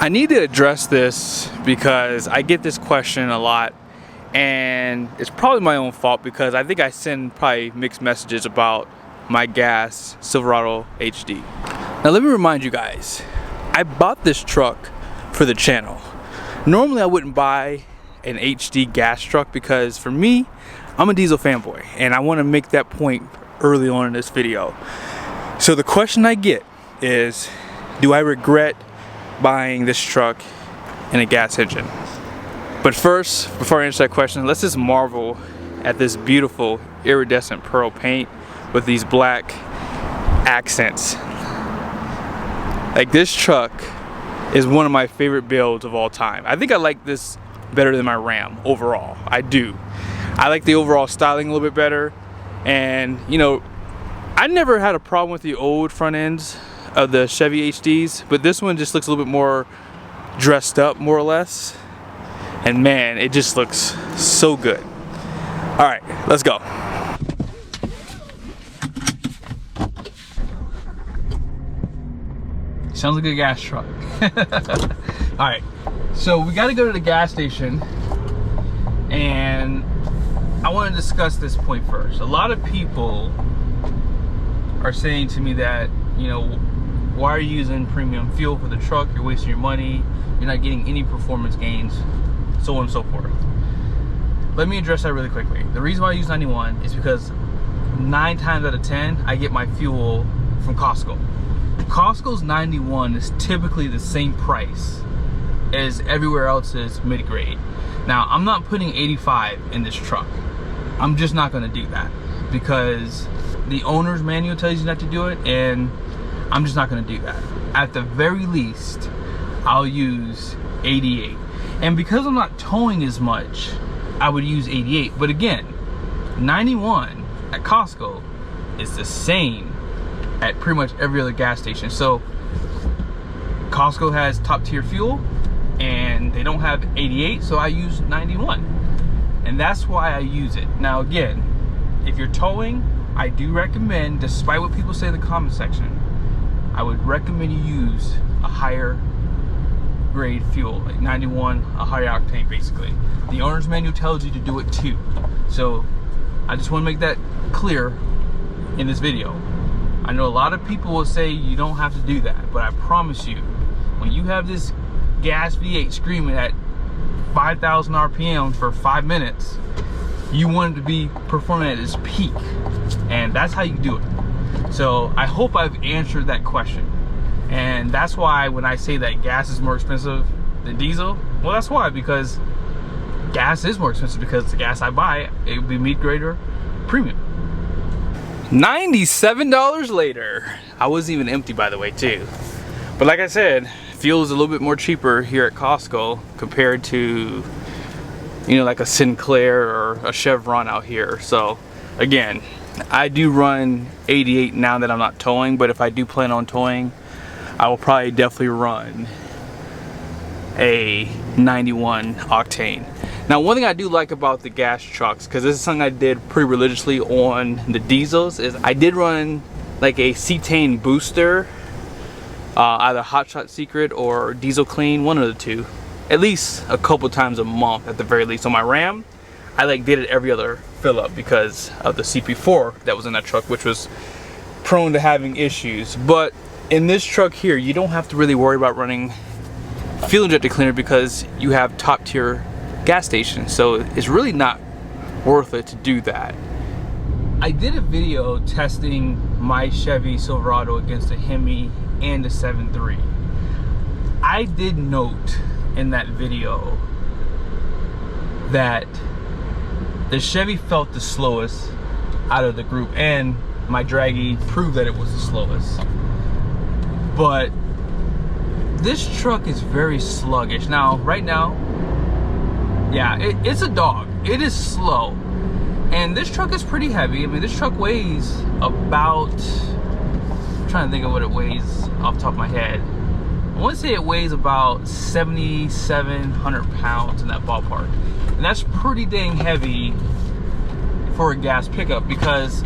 I need to address this because I get this question a lot, and it's probably my own fault because I think I send probably mixed messages about my gas Silverado HD. Now let me remind you guys, I bought this truck for the channel. Normally I wouldn't buy an HD gas truck because for me, I'm a diesel fanboy and I want to make that point early on in this video. So the question I get is, do I regret buying this truck in a gas engine? But first, before I answer that question, let's just marvel at this beautiful iridescent pearl paint with these black accents. Like, this truck is one of my favorite builds of all time. I think I like this better than my Ram overall. I do. I like the overall styling a little bit better, and you know, I never had a problem with the old front ends of the Chevy HDs, but this one just looks a little bit more dressed up, more or less, and man, it just looks so good. All right, let's go. Sounds like a gas truck. All right, so we got to go to the gas station, and I want to discuss this point first. A lot of people are saying to me that, you know, why are you using premium fuel for the truck? You're wasting your money. You're not getting any performance gains, so on and so forth. Let me address that really quickly. The reason why I use 91 is because 9 times out of 10, I get my fuel from Costco. Costco's 91 is typically the same price as everywhere else's mid-grade. Now, I'm not putting 85 in this truck. I'm just not gonna do that because the owner's manual tells you not to do it, and I'm just not gonna do that. At the very least, I'll use 88. And because I'm not towing as much, I would use 88. But again, 91 at Costco is the same at pretty much every other gas station. So Costco has top tier fuel and they don't have 88, so I use 91. And that's why I use it. Now again, if you're towing, I do recommend, despite what people say in the comment section, I would recommend you use a higher grade fuel, like 91, a higher octane basically. The owner's manual tells you to do it too. So I just want to make that clear in this video. I know a lot of people will say you don't have to do that, but I promise you, when you have this gas V8 screaming at 5,000 RPM for 5 minutes, you want it to be performing at its peak, and that's how you do it. So I hope I've answered that question, and that's why when I say that gas is more expensive than diesel, well, that's why, because gas is more expensive, because the gas I buy, it would be mid-grade or premium. $97 later. I wasn't even empty, by the way, too. But like I said, fuel is a little bit more cheaper here at Costco compared to, you know, like a Sinclair or a Chevron out here. So again, I do run 88 now that I'm not towing, but if I do plan on towing, I will probably definitely run a 91 octane. Now, one thing I do like about the gas trucks, because this is something I did pretty religiously on the diesels, is I did run like a cetane booster, either Hot Shot Secret or Diesel Clean, one of the two, at least a couple times a month at the very least. On my Ram, I like did it every other fill up because of the CP4 that was in that truck, which was prone to having issues. But in this truck here, you don't have to really worry about running fuel injector cleaner because you have top tier gas stations, so it's really not worth it to do that. I did a video testing my Chevy Silverado against a Hemi and a 7.3. I did note in that video that the Chevy felt the slowest out of the group, and my draggy proved that it was the slowest. But this truck is very sluggish. Now, right now, yeah, it's a dog. It is slow. And this truck is pretty heavy. I mean, this truck weighs about, I'm trying to think of what it weighs off the top of my head. I want to say it weighs about 7,700 pounds in that ballpark. And that's pretty dang heavy for a gas pickup, because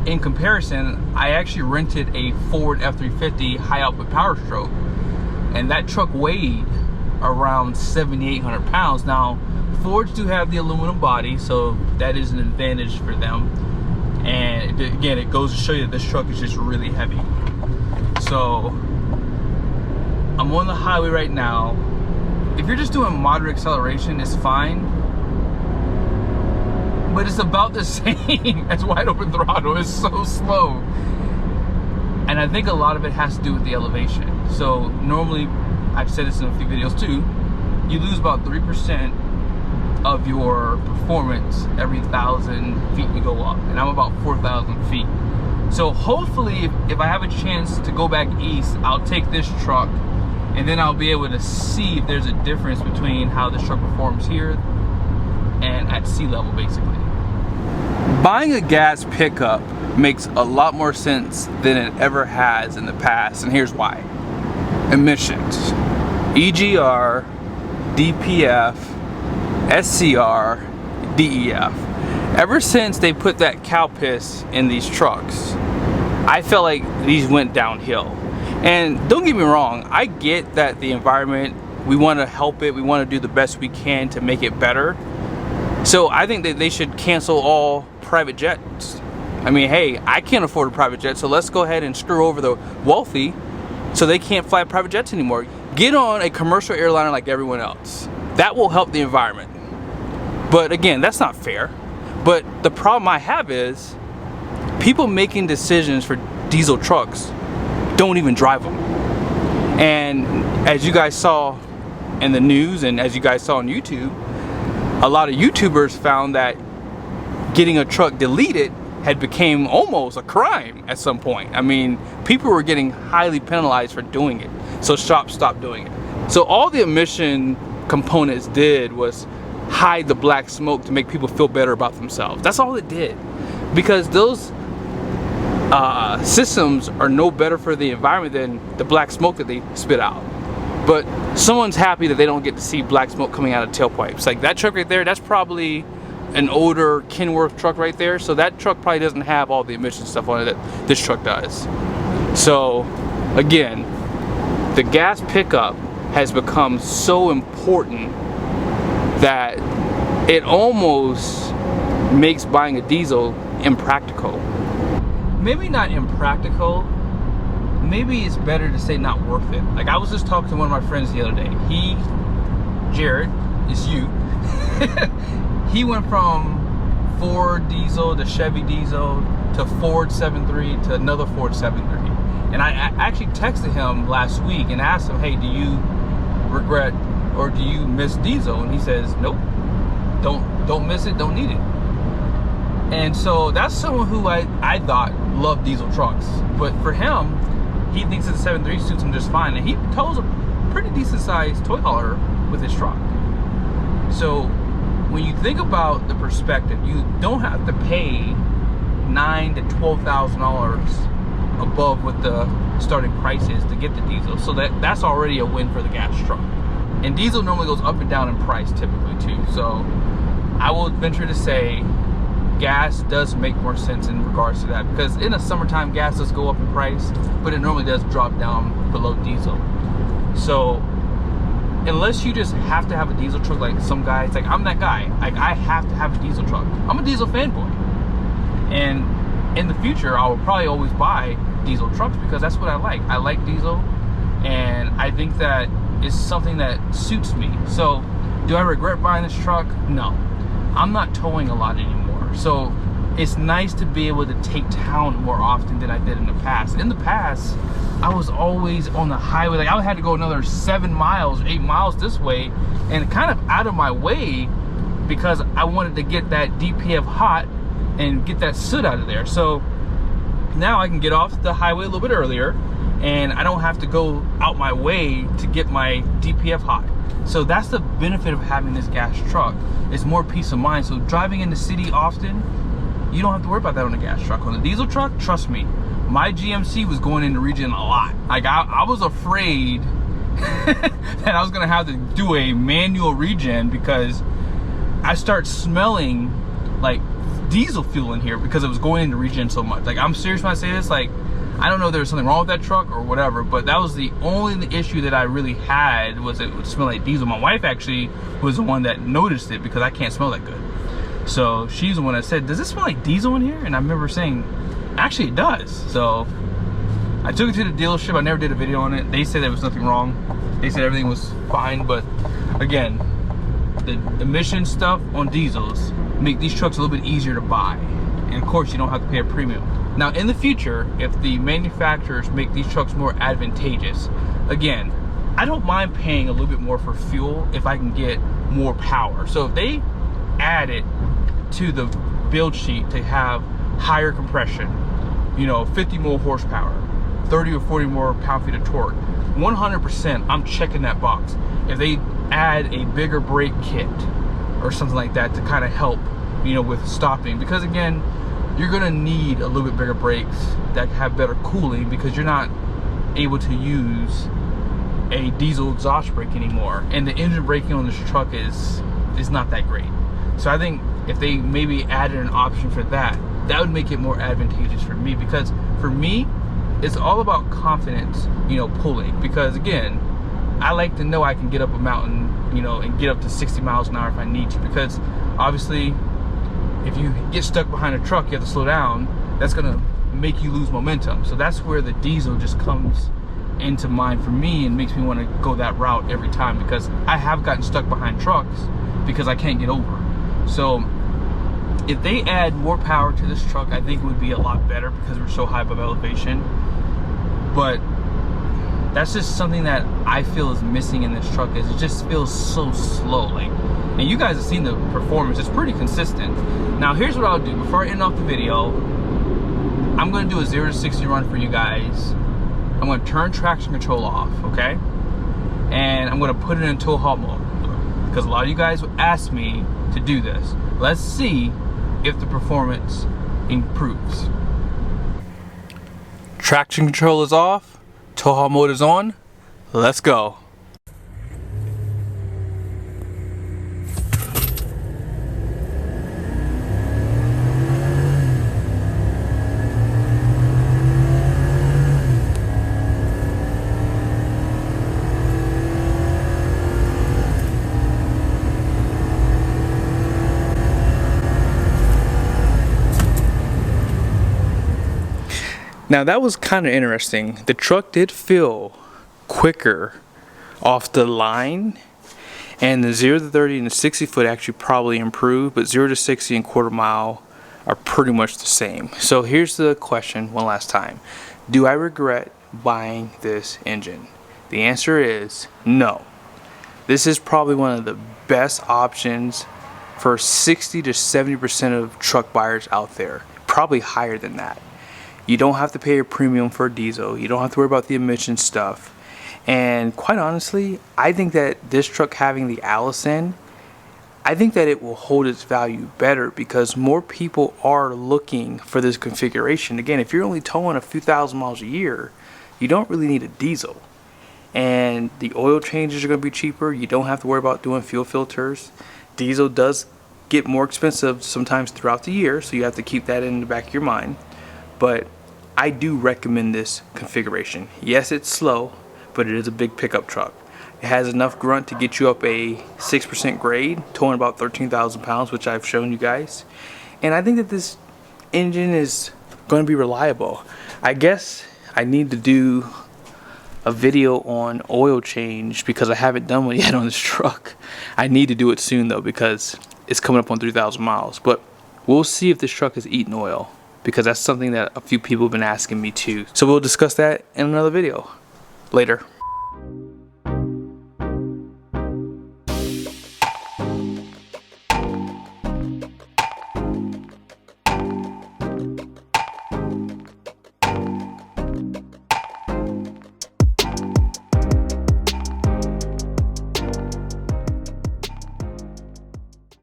in comparison, I actually rented a Ford F-350 high output Power Stroke, and that truck weighed around 7,800 pounds. Now, Fords do have the aluminum body, so that is an advantage for them. And again, it goes to show you that this truck is just really heavy. So I'm on the highway right now. If you're just doing moderate acceleration, it's fine, but it's about the same as wide open throttle. It's so slow. And I think a lot of it has to do with the elevation. So normally, I've said this in a few videos too, you lose about 3% of your performance every 1,000 feet you go up. And I'm about 4,000 feet. So hopefully, if I have a chance to go back east, I'll take this truck, and then I'll be able to see if there's a difference between how this truck performs here and at sea level, basically. Buying a gas pickup makes a lot more sense than it ever has in the past, and here's why. Emissions. EGR, DPF, SCR, DEF. Ever since they put that cow piss in these trucks, I felt like these went downhill. And don't get me wrong, I get that the environment, we want to help it, we want to do the best we can to make it better. So I think that they should cancel all private jets. I mean, hey, I can't afford a private jet, so let's go ahead and screw over the wealthy so they can't fly private jets anymore. Get on a commercial airliner like everyone else. That will help the environment. But again, that's not fair. But the problem I have is people making decisions for diesel trucks don't even drive them. And as you guys saw in the news and as you guys saw on YouTube, a lot of YouTubers found that getting a truck deleted had become almost a crime at some point. I mean, people were getting highly penalized for doing it. So shops stopped doing it. So all the emission components did was hide the black smoke to make people feel better about themselves. That's all it did. Because those systems are no better for the environment than the black smoke that they spit out. But someone's happy that they don't get to see black smoke coming out of tailpipes. Like that truck right there, that's probably an older Kenworth truck right there. So that truck probably doesn't have all the emission stuff on it that this truck does. So again, the gas pickup has become so important that it almost makes buying a diesel impractical. Maybe not impractical, maybe it's better to say not worth it. Like I was just talking to one of my friends the other day. Jared, it's you. He went from Ford diesel to Chevy diesel to Ford 7.3 to another Ford 7.3. And I actually texted him last week and asked him, hey, do you regret or do you miss diesel? And he says, nope, don't miss it, don't need it. And so that's someone who I thought loved diesel trucks. But for him, he thinks that the 7.3 suits him just fine. And he tows a pretty decent sized toy hauler with his truck. So when you think about the perspective, you don't have to pay $9,000 to $12,000 above what the starting price is to get the diesel. So that's already a win for the gas truck. And diesel normally goes up and down in price typically too. So I will venture to say gas does make more sense in regards to that, because in the summertime gas does go up in price, but it normally does drop down below diesel. So unless you just have to have a diesel truck, like some guys, like I'm that guy, like I have to have a diesel truck. I'm a diesel fanboy, and in the future I will probably always buy diesel trucks because that's what I like. I like diesel, and I think that it's something that suits me. So do I regret buying this truck? No. I'm not towing a lot anymore. So it's nice to be able to take town more often than I did in the past. In the past, I was always on the highway. Like I had to go another 7 miles, 8 miles this way, and kind of out of my way because I wanted to get that DPF hot and get that soot out of there. So now I can get off the highway a little bit earlier, and I don't have to go out my way to get my DPF hot. So that's the benefit of having this gas truck. It's more peace of mind. So driving in the city often, you don't have to worry about that on a gas truck. On a diesel truck, trust me, my GMC was going into regen a lot. Like I was afraid that I was gonna have to do a manual regen because I start smelling like diesel fuel in here because it was going into regen so much. Like I'm serious when I say this. Like I don't know if there was something wrong with that truck or whatever, but that was the only issue that I really had, was it would smell like diesel. My wife actually was the one that noticed it because I can't smell that good. So she's the one that said, does it smell like diesel in here? And I remember saying, actually it does. So I took it to the dealership. I never did a video on it. They said there was nothing wrong. They said everything was fine, but again, the emission stuff on diesels make these trucks a little bit easier to buy. And of course, you don't have to pay a premium. Now, in the future, if the manufacturers make these trucks more advantageous, again, I don't mind paying a little bit more for fuel if I can get more power. So if they add it to the build sheet to have higher compression, you know, 50 more horsepower, 30 or 40 more pound-feet of torque, 100% I'm checking that box. If they add a bigger brake kit or something like that to kind of help, you know, with stopping, because again, you're gonna need a little bit bigger brakes that have better cooling, because you're not able to use a diesel exhaust brake anymore, and the engine braking on this truck is not that great. So I think if they maybe added an option for that, that would make it more advantageous for me, because for me, it's all about confidence, you know, pulling. Because again, I like to know I can get up a mountain, you know, and get up to 60 miles an hour if I need to, because obviously if you get stuck behind a truck, you have to slow down. That's gonna make you lose momentum. So that's where the diesel just comes into mind for me and makes me want to go that route every time, because I have gotten stuck behind trucks because I can't get over. So if they add more power to this truck, I think it would be a lot better, because we're so high above elevation. But that's just something that I feel is missing in this truck, is it just feels so slow. Like, and you guys have seen the performance, it's pretty consistent. Now here's what I'll do before I end off the video. I'm gonna do a 0 to 60 run for you guys. I'm gonna turn traction control off, okay? And I'm gonna put it in tow haul mode, because a lot of you guys will ask me to do this. Let's see if the performance improves. Traction control is off, tow haul mode is on. Let's go. Now that was kind of interesting. The truck did feel quicker off the line, and the 0 to 30 and the 60 foot actually probably improved, but 0 to 60 and quarter mile are pretty much the same. So here's the question one last time. Do I regret buying this engine? The answer is no. This is probably one of the best options for 60 to 70% of truck buyers out there, probably higher than that. You don't have to pay a premium for a diesel. You don't have to worry about the emission stuff. And quite honestly, I think that this truck having the Allison, I think that it will hold its value better, because more people are looking for this configuration. Again, if you're only towing a few thousand miles a year, you don't really need a diesel. And the oil changes are going to be cheaper. You don't have to worry about doing fuel filters. Diesel does get more expensive sometimes throughout the year, so you have to keep that in the back of your mind. But I do recommend this configuration. Yes, it's slow, but it is a big pickup truck. It has enough grunt to get you up a 6% grade, towing about 13,000 pounds, which I've shown you guys. And I think that this engine is going to be reliable. I guess I need to do a video on oil change, because I haven't done one yet on this truck. I need to do it soon though, because it's coming up on 3,000 miles. But we'll see if this truck is eating oil, because that's something that a few people have been asking me too. So we'll discuss that in another video. Later.